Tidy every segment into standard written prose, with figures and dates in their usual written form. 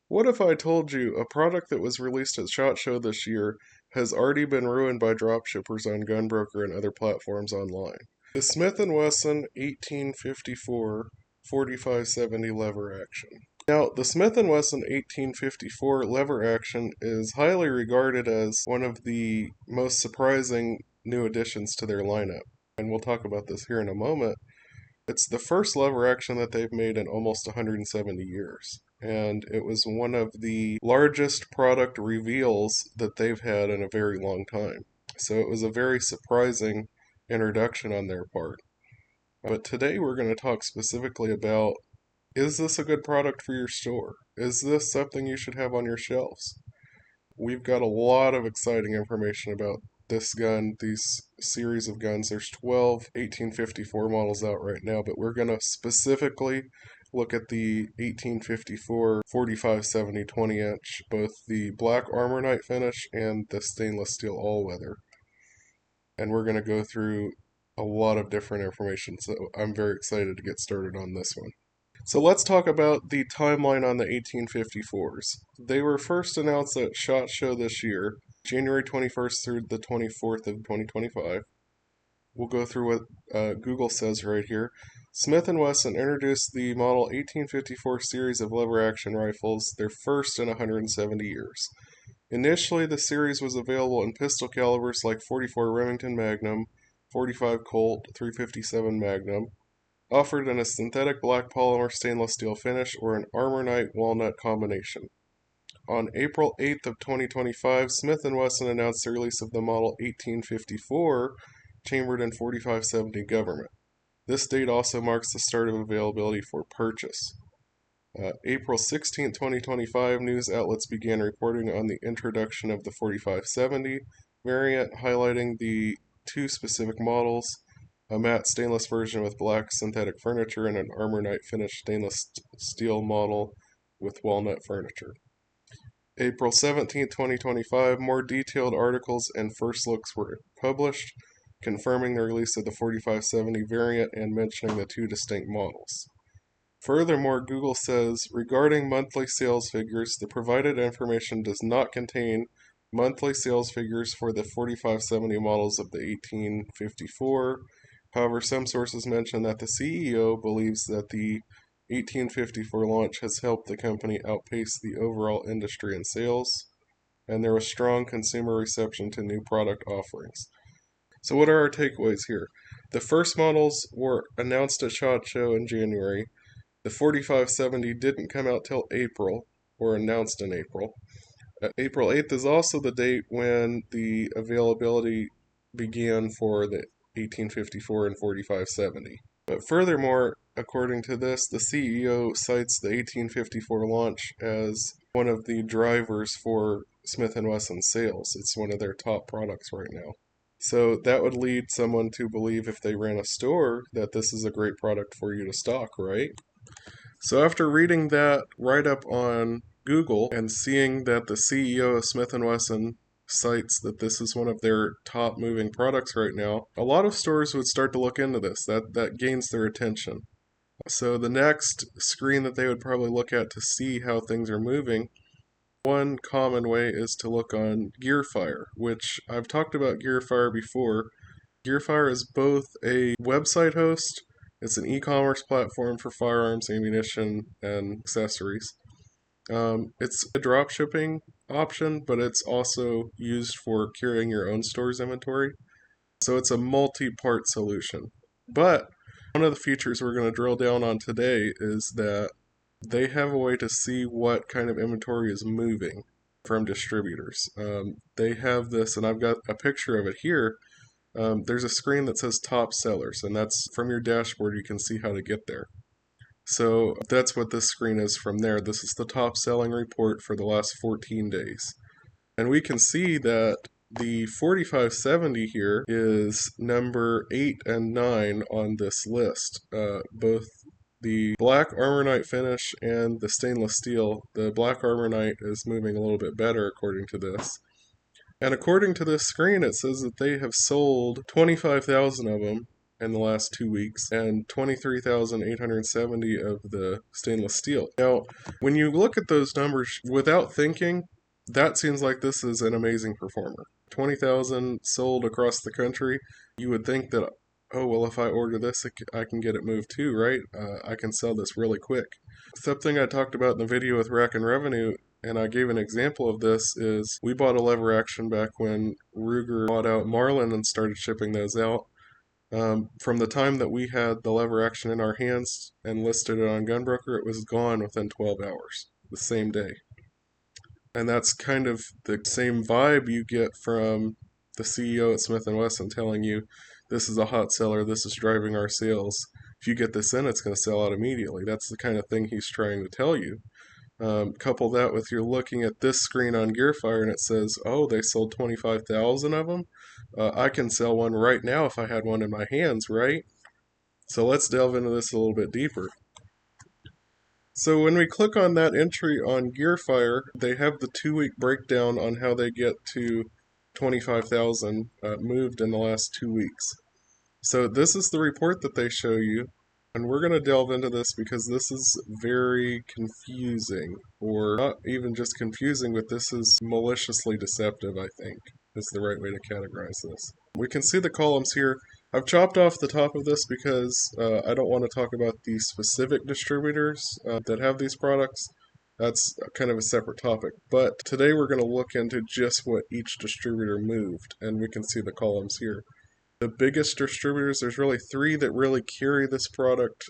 What if I told you a product that was released at SHOT Show this year has already been ruined by dropshippers on GunBroker and other platforms online? The Smith Wesson 1854 4570 lever action. Now, the Smith Wesson 1854 lever action is highly regarded as one of the most surprising new additions to their lineup, and we'll talk about this here in a moment. It's the first lever action that they've made in almost 170 years, and it was one of the largest product reveals that they've had in a very long time. So it was a very surprising introduction on their part. But today we're going to talk specifically about, is this a good product for your store? Is this something you should have on your shelves? We've got a lot of exciting information about this gun, these series of guns. There's 12 1854 models out right now, but we're going to specifically look at the 1854 4570 20-inch, both the black armor night finish and the stainless steel all-weather. And we're going to go through a lot of different information, so I'm very excited to get started on this one. So let's talk about the timeline on the 1854s. They were first announced at SHOT Show this year, January 21st through the 24th of 2025. We'll go through what Google says right here. Smith & Wesson introduced the model 1854 series of lever-action rifles, their first in 170 years. Initially, the series was available in pistol calibers like .44 Remington Magnum, .45 Colt, .357 Magnum, offered in a synthetic black polymer stainless steel finish or an Armor-Nite walnut combination. On April 8th of 2025, Smith & Wesson announced the release of the model 1854 chambered in 4570 Government. This date also marks the start of availability for purchase. April 16, 2025, news outlets began reporting on the introduction of the 4570 variant, highlighting the two specific models, a matte stainless version with black synthetic furniture and an Armor-Nite finished stainless steel model with walnut furniture. April 17, 2025, more detailed articles and first looks were published, confirming the release of the 4570 variant and mentioning the two distinct models. Furthermore, Google says, regarding monthly sales figures, the provided information does not contain monthly sales figures for the 4570 models of the 1854. However, some sources mention that the CEO believes that the 1854 launch has helped the company outpace the overall industry in sales, and there was strong consumer reception to new product offerings. So what are our takeaways here? The first models were announced at SHOT Show in January. The 4570 didn't come out till April, or announced in April. April 8th is also the date when the availability began for the 1854 and 4570. But furthermore, according to this, the CEO cites the 1854 launch as one of the drivers for Smith & Wesson sales. It's one of their top products right now. So that would lead someone to believe, if they ran a store, that this is a great product for you to stock, right? So after reading that write-up on Google and seeing that the CEO of Smith & Wesson cites that this is one of their top moving products right now, a lot of stores would start to look into this. That gains their attention. So the next screen that they would probably look at to see how things are moving, one common way is to look on Gearfire, which I've talked about Gearfire before. Gearfire is both a website host, it's an e-commerce platform for firearms, ammunition, and accessories. It's a drop shipping option, but it's also used for carrying your own store's inventory. So it's a multi-part solution. But one of the features we're going to drill down on today is that they have a way to see what kind of inventory is moving from distributors. They have this, and I've got a picture of it here. There's a screen that says top sellers, and that's from your dashboard. You can see how to get there. So that's what this screen is from there. This is the top selling report for the last 14 days. And we can see that the 4570 here is number 8 and 9 on this list. Both the black Armor-Nite finish and the stainless steel. The black Armor-Nite is moving a little bit better according to this. And according to this screen, it says that they have sold 25,000 of them in the last 2 weeks, and 23,870 of the stainless steel. Now, when you look at those numbers without thinking, that seems like this is an amazing performer. 20,000 sold across the country. You would think that, oh, well, if I order this, I can get it moved too, right? I can sell this really quick. Something I talked about in the video with Rack and Revenue, and I gave an example of this, is we bought a lever action back when Ruger bought out Marlin and started shipping those out. From the time that we had the lever action in our hands and listed it on GunBroker, it was gone within 12 hours, the same day. And that's kind of the same vibe you get from the CEO at Smith Wesson telling you, this is a hot seller, this is driving our sales. If you get this in, it's going to sell out immediately. That's the kind of thing he's trying to tell you. Couple that with you're looking at this screen on Gearfire and it says, oh, they sold 25,000 of them. I can sell one right now if I had one in my hands, right? So let's delve into this a little bit deeper. So when we click on that entry on Gearfire, they have the 2-week breakdown on how they get to 25,000 moved in the last 2 weeks. So this is the report that they show you, and we're going to delve into this because this is very confusing, or not even just confusing, but this is maliciously deceptive, I think, is the right way to categorize this. We can see the columns here. I've chopped off the top of this because I don't want to talk about the specific distributors that have these products. That's kind of a separate topic. But today we're going to look into just what each distributor moved, and we can see the columns here. The biggest distributors, there's really 3 that really carry this product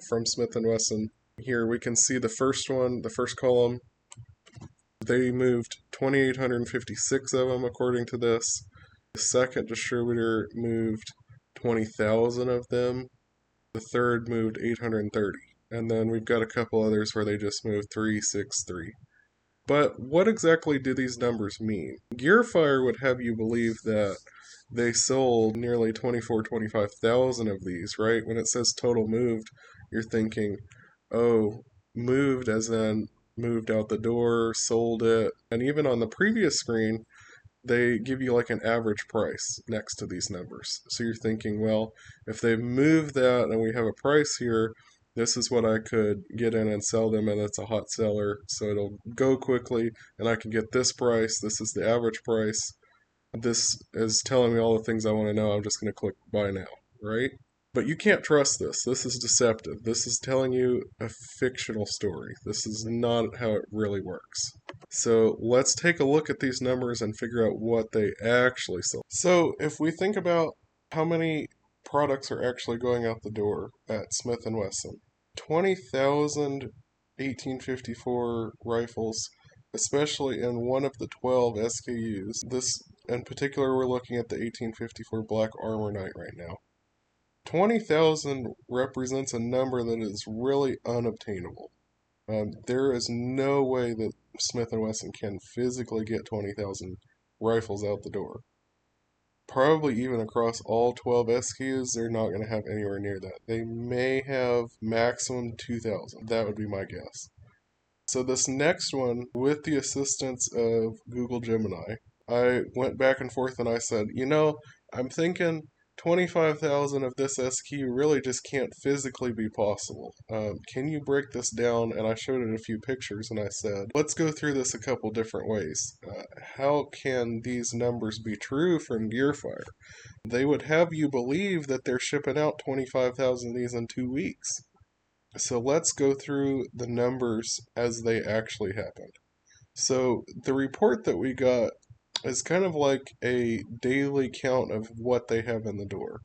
from Smith & Wesson. Here we can see the first one, the first column. They moved 2,856 of them according to this. The second distributor moved 20,000 of them. The third moved 830. And then we've got a couple others where they just moved 363. But what exactly do these numbers mean? Gearfire would have you believe that they sold nearly 25,000 of these, right? When it says total moved, you're thinking, oh, moved as in moved out the door, sold it. And even on the previous screen, they give you like an average price next to these numbers. So you're thinking, well, if they move that and we have a price here, this is what I could get in and sell them, and it's a hot seller, so it'll go quickly, and I can get this price. This is the average price. This is telling me all the things I want to know. I'm just going to click buy now, right? But you can't trust this. This is deceptive. This is telling you a fictional story. This is not how it really works. So let's take a look at these numbers and figure out what they actually sold. So if we think about how many products are actually going out the door at Smith & Wesson, 20,000 1854 rifles, especially in one of the 12 SKUs. This in particular, we're looking at the 1854 Black Armor Knight right now. 20,000 represents a number that is really unobtainable. There is no way that Smith & Wesson can physically get 20,000 rifles out the door. Probably even across all 12 SKUs, they're not going to have anywhere near that. They may have maximum 2,000. That would be my guess. So this next one, with the assistance of Google Gemini, I went back and forth and I said, I'm thinking 25,000 of this SKU really just can't physically be possible. Can you break this down? And I showed it a few pictures and I said, let's go through this a couple different ways. How can these numbers be true from Gearfire? They would have you believe that they're shipping out 25,000 of these in 2 weeks. So let's go through the numbers as they actually happened. So the report that we got is kind of like a daily count of what they have in the door.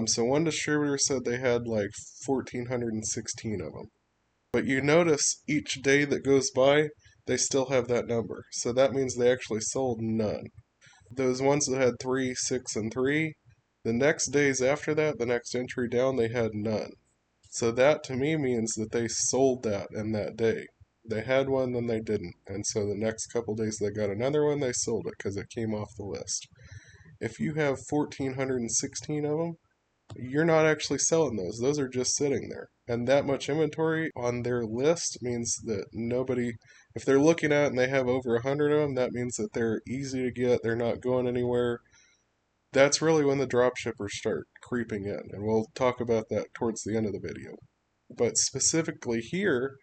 So one distributor said they had like 1,416 of them. But you notice each day that goes by, they still have that number. So that means they actually sold none. Those ones that had 3, 6, and 3, the next days after that, the next entry down, they had none. So that to me means that they sold that in that day. They had one, then they didn't. And so the next couple days they got another one, they sold it because it came off the list. If you have 1,416 of them, you're not actually selling those. Those are just sitting there. And that much inventory on their list means that nobody, if they're looking at it and they have over 100 of them, that means that they're easy to get, they're not going anywhere. That's really when the dropshippers start creeping in, and we'll talk about that towards the end of the video. But specifically here,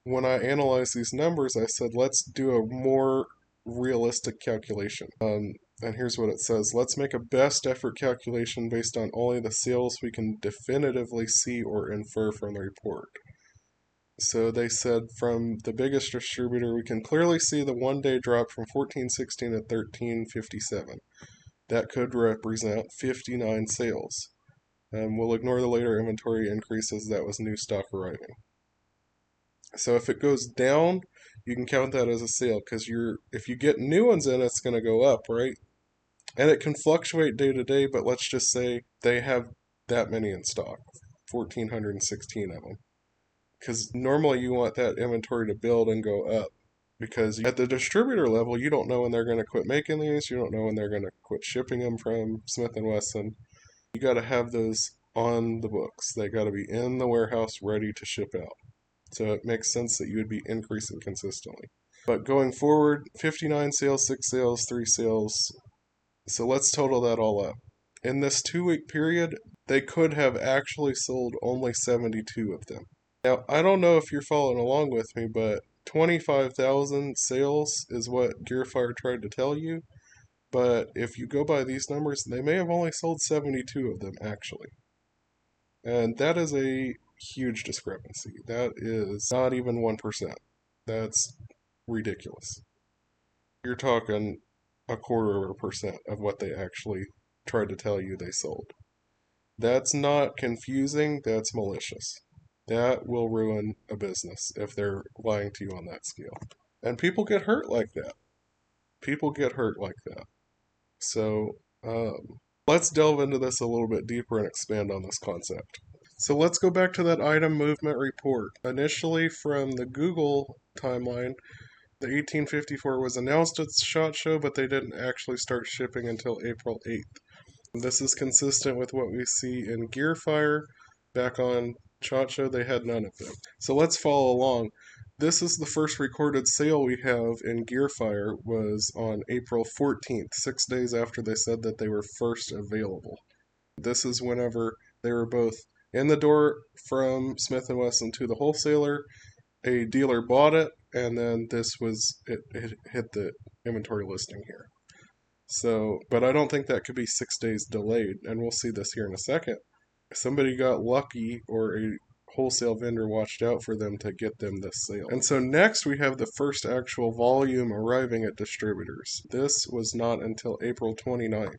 when I analyze these numbers, I said let's do a more realistic calculation. And here's what it says. Let's make a best effort calculation based on only the sales we can definitively see or infer from the report. So they said from the biggest distributor, we can clearly see the one-day drop from 1416 to 1357. That could represent 59 sales. We'll ignore the later inventory increases. That was new stock arriving. So if it goes down, you can count that as a sale because if you get new ones in, it's going to go up, right? And it can fluctuate day to day, but let's just say they have that many in stock, 1,416 of them. Because normally you want that inventory to build and go up. Because at the distributor level, you don't know when they're going to quit making these. You don't know when they're going to quit shipping them from Smith Wesson. You got to have those on the books. They got to be in the warehouse ready to ship out. So it makes sense that you would be increasing consistently. But going forward, 59 sales, 6 sales, 3 sales. So let's total that all up. In this 2-week period, they could have actually sold only 72 of them. Now, I don't know if you're following along with me, but 25,000 sales is what Gearfire tried to tell you. But if you go by these numbers, they may have only sold 72 of them, actually. And that is a huge discrepancy. That is not even 1%. That's ridiculous. You're talking a quarter of a percent of what they actually tried to tell you they sold. That's not confusing, that's malicious. That will ruin a business if they're lying to you on that scale. And people get hurt like that. People get hurt like that. So, let's delve into this a little bit deeper and expand on this concept. So let's go back to that item movement report. Initially, from the Google timeline, the 1854 was announced at SHOT Show, but they didn't actually start shipping until April 8th. This is consistent with what we see in Gearfire. Back on SHOT Show, they had none of them. So let's follow along. This is the first recorded sale we have in Gearfire was on April 14th, 6 days after they said that they were first available. This is whenever they were both in the door from Smith & Wesson to the wholesaler. A dealer bought it, and then it hit the inventory listing here. So, but I don't think that could be 6 days delayed, and we'll see this here in a second. Somebody got lucky, or a wholesale vendor watched out for them to get them this sale. And so next we have the first actual volume arriving at distributors. This was not until April 29th.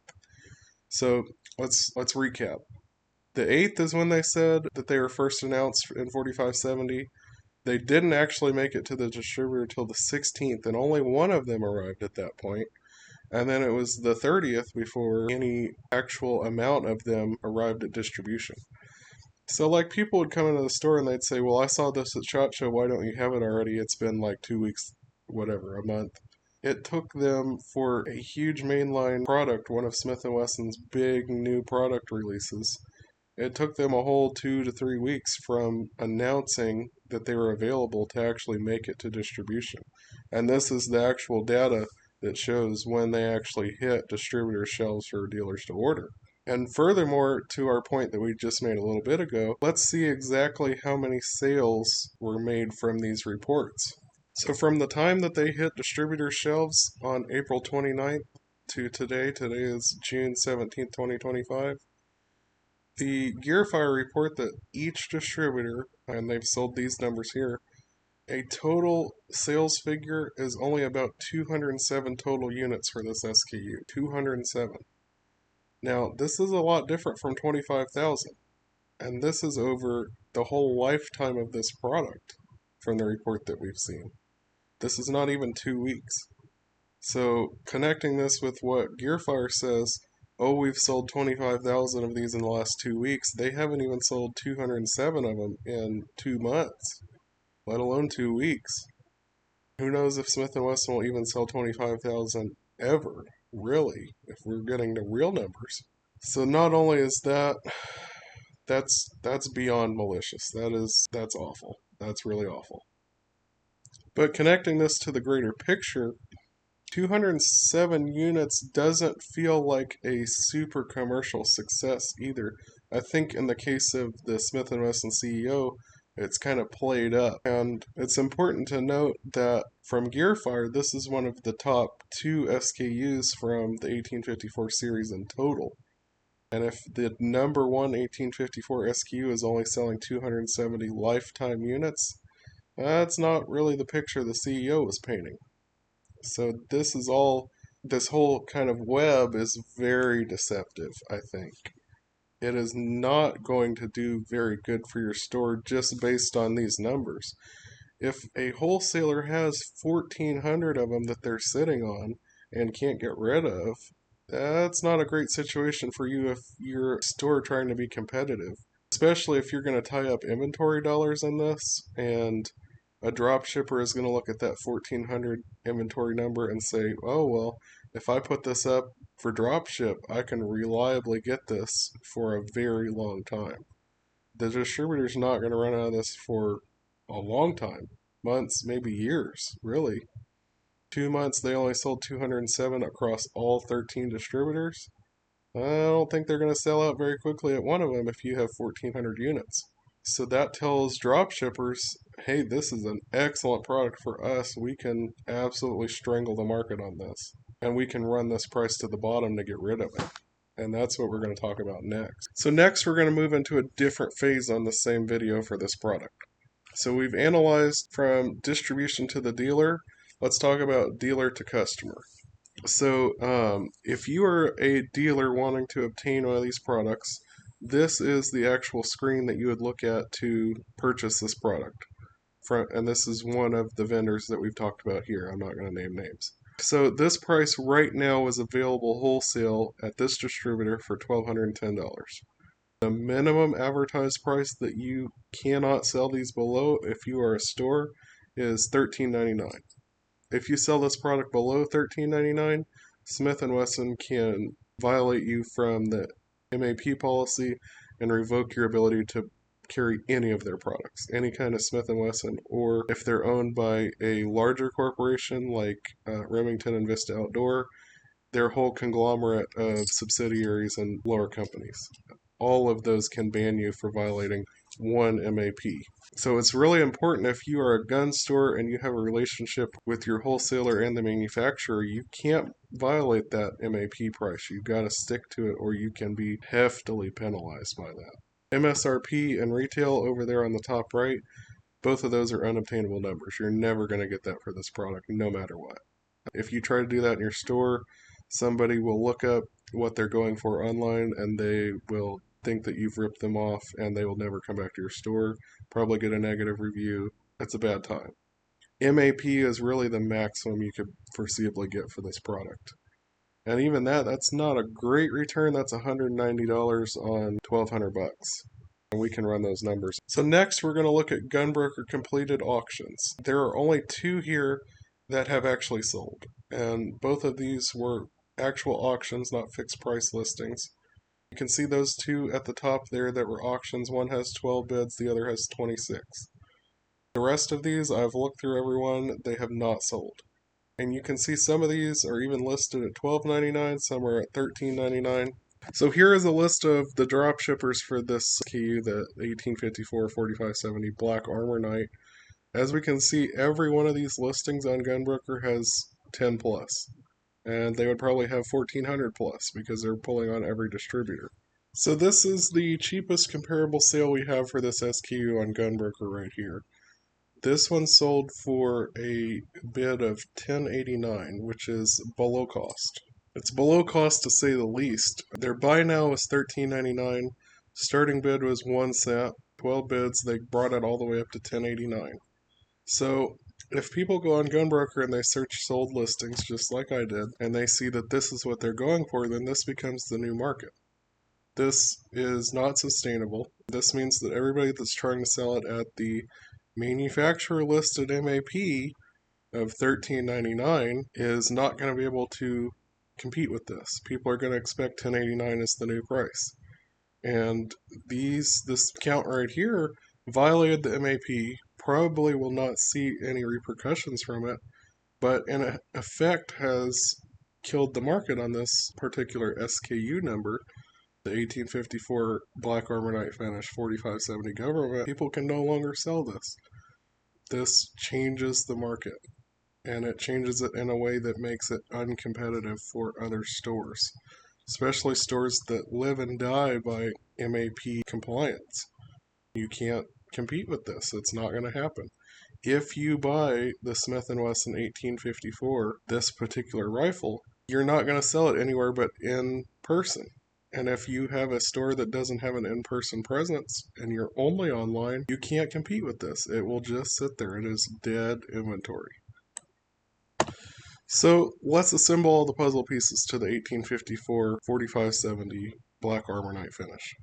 So let's recap. The 8th is when they said that they were first announced in 4570. They didn't actually make it to the distributor till the 16th, and only one of them arrived at that point. And then it was the 30th before any actual amount of them arrived at distribution. So like people would come into the store and they'd say, well, I saw this at SHOT Show, why don't you have it already? It's been like 2 weeks, whatever, a month. It took them for a huge mainline product, one of Smith & Wesson's big new product releases. It took them a whole 2 to 3 weeks from announcing that they were available to actually make it to distribution. And this is the actual data that shows when they actually hit distributor shelves for dealers to order. And furthermore, to our point that we just made a little bit ago, let's see exactly how many sales were made from these reports. So from the time that they hit distributor shelves on April 29th to today is June 17th, 2025, the Gearfire report that each distributor, and they've sold these numbers here, a total sales figure is only about 207 total units for this SKU. 207. Now, this is a lot different from 25,000. And this is over the whole lifetime of this product from the report that we've seen. This is not even 2 weeks. So, connecting this with what Gearfire says, oh, we've sold 25,000 of these in the last 2 weeks. They haven't even sold 207 of them in 2 months, let alone 2 weeks. Who knows if Smith & Wesson will even sell 25,000 ever, really, if we're getting to real numbers. So not only is that's beyond malicious. That's awful. That's really awful. But connecting this to the greater picture, 207 units doesn't feel like a super commercial success either. I think in the case of the Smith Wesson CEO, it's kind of played up. And it's important to note that from Gearfire, this is one of the top 2 SKUs from the 1854 series in total. And if the number one 1854 SKU is only selling 270 lifetime units, that's not really the picture the CEO was painting. So this whole kind of web is very deceptive, I think. It is not going to do very good for your store just based on these numbers. If a wholesaler has 1,400 of them that they're sitting on and can't get rid of, that's not a great situation for you if you're a store trying to be competitive. Especially if you're going to tie up inventory dollars on this, and a drop shipper is going to look at that 1,400 inventory number and say, oh, well, if I put this up for drop ship, I can reliably get this for a very long time. The distributor's not going to run out of this for a long time. Months, maybe years, really. 2 months, they only sold 207 across all 13 distributors. I don't think they're going to sell out very quickly at one of them if you have 1,400 units. So that tells drop shippers, hey, this is an excellent product for us. We can absolutely strangle the market on this. And we can run this price to the bottom to get rid of it. And that's what we're going to talk about next. So next we're going to move into a different phase on the same video for this product. So we've analyzed from distribution to the dealer. Let's talk about dealer to customer. So if you are a dealer wanting to obtain one of these products, this is the actual screen that you would look at to purchase this product. And this is one of the vendors that we've talked about here. I'm not going to name names. So this price right now is available wholesale at this distributor for $1,210. The minimum advertised price that you cannot sell these below if you are a store is $13.99. If you sell this product below $13.99, Smith & Wesson can violate you from the MAP policy and revoke your ability to carry any of their products, any kind of Smith & Wesson, or if they're owned by a larger corporation like Remington and Vista Outdoor, their whole conglomerate of subsidiaries and lower companies. All of those can ban you for violating one MAP. So it's really important if you are a gun store and you have a relationship with your wholesaler and the manufacturer, you can't violate that MAP price. You've got to stick to it or you can be heftily penalized by that. MSRP and retail over there on the top right, both of those are unobtainable numbers. You're never going to get that for this product no matter what. If you try to do that in your store, somebody will look up what they're going for online and they will think that you've ripped them off and they will never come back to your store, probably get a negative review. It's a bad time. MAP is really the maximum you could foreseeably get for this product. And even that's not a great return. That's $190 on $1,200. And we can run those numbers. So next we're going to look at GunBroker completed auctions. There are only 2 here that have actually sold. And both of these were actual auctions, not fixed price listings. You can see those 2 at the top there that were auctions. One has 12 bids, the other has 26. The rest of these, I've looked through everyone, they have not sold. And you can see some of these are even listed at $12.99, some are at $13.99. So here is a list of the drop shippers for this SKU, the 1854 4570 Black Armor Knight. As we can see, every one of these listings on GunBroker has 10 plus. And they would probably have 1,400 plus because they're pulling on every distributor. So this is the cheapest comparable sale we have for this SKU on GunBroker right here. This one sold for a bid of $10.89, which is below cost. It's below cost to say the least. Their buy now was $13.99. Starting bid was 1 cent. 12 bids, they brought it all the way up to $10.89. So if people go on GunBroker and they search sold listings just like I did, and they see that this is what they're going for, then this becomes the new market. This is not sustainable. This means that everybody that's trying to sell it at the manufacturer listed MAP of $13.99 is not going to be able to compete with this. People are going to expect $10.89 as the new price. And this count right here violated the MAP, probably will not see any repercussions from it, but in effect has killed the market on this particular SKU number, the 1854 Black Armor Night Finish 4570 Government. People can no longer sell this. This changes the market, and it changes it in a way that makes it uncompetitive for other stores, especially stores that live and die by MAP compliance. You can't compete with this. It's not going to happen. If you buy the Smith & Wesson 1854, this particular rifle, you're not going to sell it anywhere but in person. And if you have a store that doesn't have an in-person presence and you're only online, you can't compete with this. It will just sit there. It is dead inventory. So let's assemble all the puzzle pieces to the 1854 4570 Black Armor Night Finish.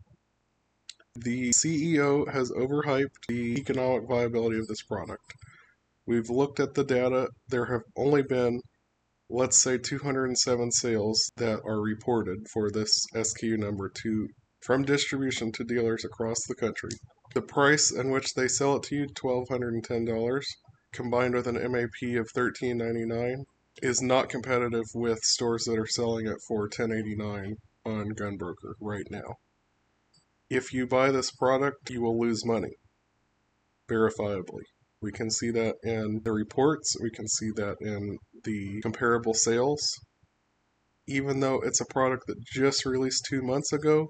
The CEO has overhyped the economic viability of this product. We've looked at the data. There have only been, let's say, 207 sales that are reported for this SKU number from distribution to dealers across the country. The price in which they sell it to you, $1,210, combined with an MAP of $13.99, is not competitive with stores that are selling it for $10.89 on GunBroker right now. If you buy this product, you will lose money, verifiably. We can see that in the reports. We can see that in the comparable sales. Even though it's a product that just released 2 months ago,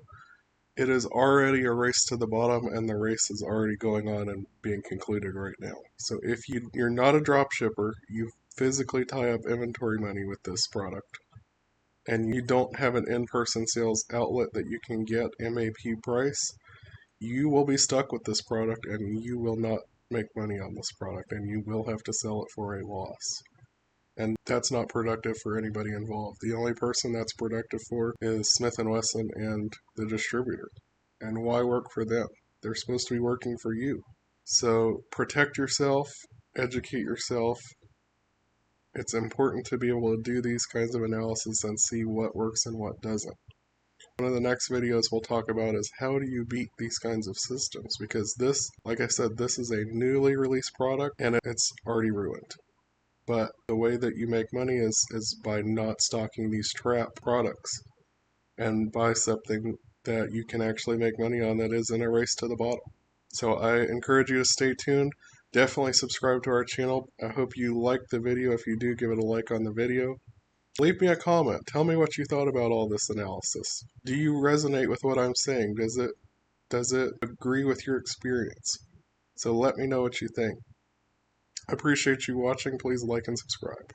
it is already a race to the bottom, and the race is already going on and being concluded right now. So if you're not a drop shipper, you physically tie up inventory money with this product, and you don't have an in-person sales outlet that you can get MAP price, you will be stuck with this product and you will not make money on this product, and you will have to sell it for a loss. And that's not productive for anybody involved. The only person that's productive for is Smith & Wesson and the distributor. And why work for them? They're supposed to be working for you. So protect yourself, educate yourself. It's important to be able to do these kinds of analysis and see what works and what doesn't. One of the next videos we'll talk about is how do you beat these kinds of systems, because this, like I said, this is a newly released product and it's already ruined. But the way that you make money is by not stocking these trap products and buy something that you can actually make money on that is in a race to the bottom. So I encourage you to stay tuned. Definitely subscribe to our channel. I hope you liked the video. If you do, give it a like on the video. Leave me a comment. Tell me what you thought about all this analysis. Do you resonate with what I'm saying? Does it agree with your experience? So let me know what you think. I appreciate you watching. Please like and subscribe.